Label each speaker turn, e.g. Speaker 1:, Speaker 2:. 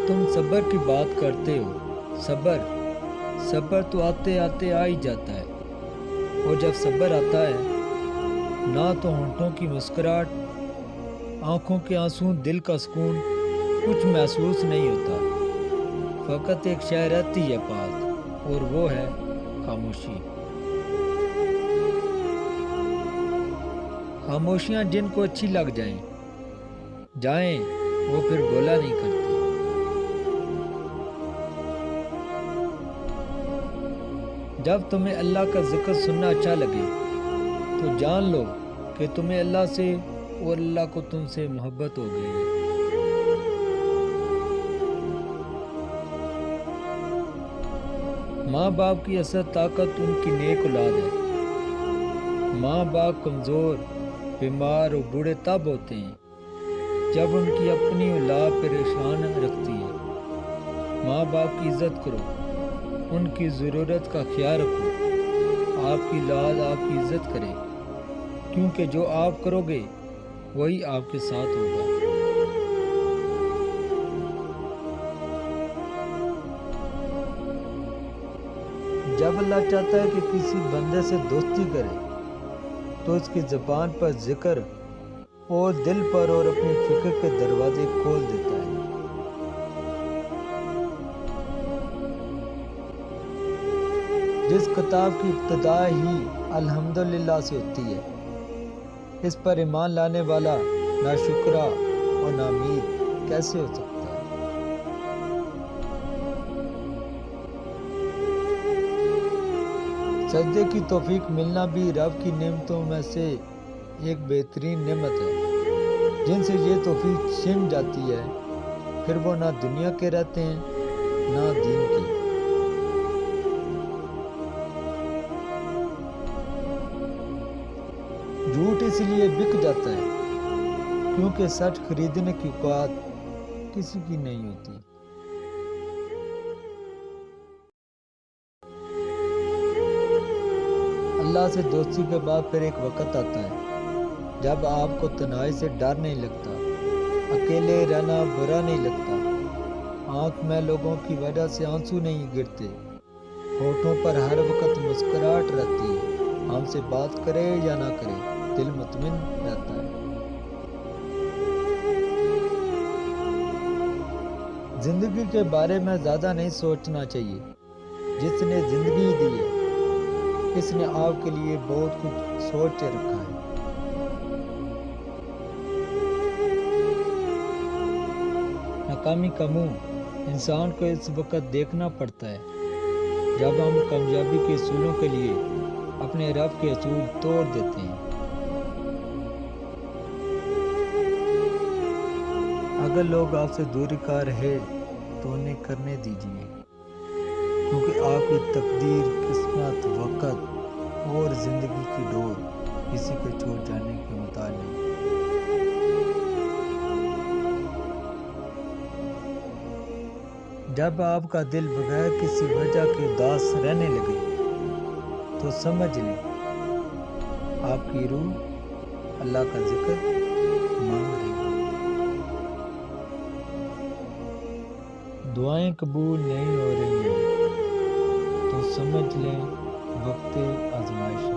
Speaker 1: تم صبر کی بات کرتے ہو، صبر تو آتے آتے آ ہی جاتا ہے، اور جب صبر آتا ہے نہ تو ہونٹوں کی مسکراہٹ، آنکھوں کے آنسو، دل کا سکون کچھ محسوس نہیں ہوتا، فقط ایک شے رہتی ہے پاس، اور وہ ہے خاموشی۔ خاموشیاں جن کو اچھی لگ جائیں وہ پھر بولا نہیں کرتے۔ جب تمہیں اللہ کا ذکر سننا اچھا لگے تو جان لو کہ تمہیں اللہ سے اور اللہ کو تم سے محبت ہو گئی ہے۔ ماں باپ کی اصل طاقت ان کی نیک اولاد ہے۔ ماں باپ کمزور، بیمار اور بوڑھے تب ہوتے ہیں جب ان کی اپنی اولاد پریشان رکھتی ہے۔ ماں باپ کی عزت کرو، ان کی ضرورت کا خیال رکھو، آپ کی اولاد آپ کی عزت کرے، کیونکہ جو آپ کرو گے وہی آپ کے ساتھ ہوگا۔ جب اللہ چاہتا ہے کہ کسی بندے سے دوستی کرے تو اس کی زبان پر ذکر اور دل پر اور اپنی فکر کے دروازے کھول دیتا ہے۔ جس کتاب کی ابتدا ہی الحمدللہ سے ہوتی ہے، اس پر ایمان لانے والا ناشکرا اور نامید کیسے ہو سکتا ہے؟ سجدے کی توفیق ملنا بھی رب کی نعمتوں میں سے ایک بہترین نعمت ہے۔ جن سے یہ توفیق چھن جاتی ہے پھر وہ نہ دنیا کے رہتے ہیں نہ دین کے۔ جھوٹ اس لیے بک جاتا ہے کیونکہ سچ خریدنے کی اوقات کسی کی نہیں ہوتی۔ اللہ سے دوستی کے بعد پھر ایک وقت آتا ہے جب آپ کو تنہائی سے ڈر نہیں لگتا، اکیلے رہنا برا نہیں لگتا، آنکھ میں لوگوں کی وجہ سے آنسو نہیں گرتے، ہونٹوں پر ہر وقت مسکراہٹ رہتی ہے، ہم سے بات کرے یا نہ کرے دل مطمئن رہتا ہے۔ زندگی کے بارے میں زیادہ نہیں سوچنا چاہیے۔ جس نے زندگی دی ہے اس نے آپ کے لیے بہت کچھ سوچ کے رکھا ہے۔ ناکامی کا منہ انسان کو اس وقت دیکھنا پڑتا ہے جب ہم کامیابی کے اصولوں کے لیے اپنے رب کے اصول توڑ دیتے ہیں۔ اگر لوگ آپ سے دوری کا رہے تو انہیں کرنے دیجیے، کیونکہ آپ کی تقدیر، قسمت، وقت اور زندگی کی ڈور کسی کے چھوڑ جانے کے محتاج نہیں۔ جب آپ کا دل بغیر کسی وجہ کے اداس رہنے لگے تو سمجھ لیں آپ کی روح اللہ کا ذکر مانگ رہی ہے۔ دعائیں قبول نہیں ہو رہی ہیں تو سمجھ لیں وقت آزمائش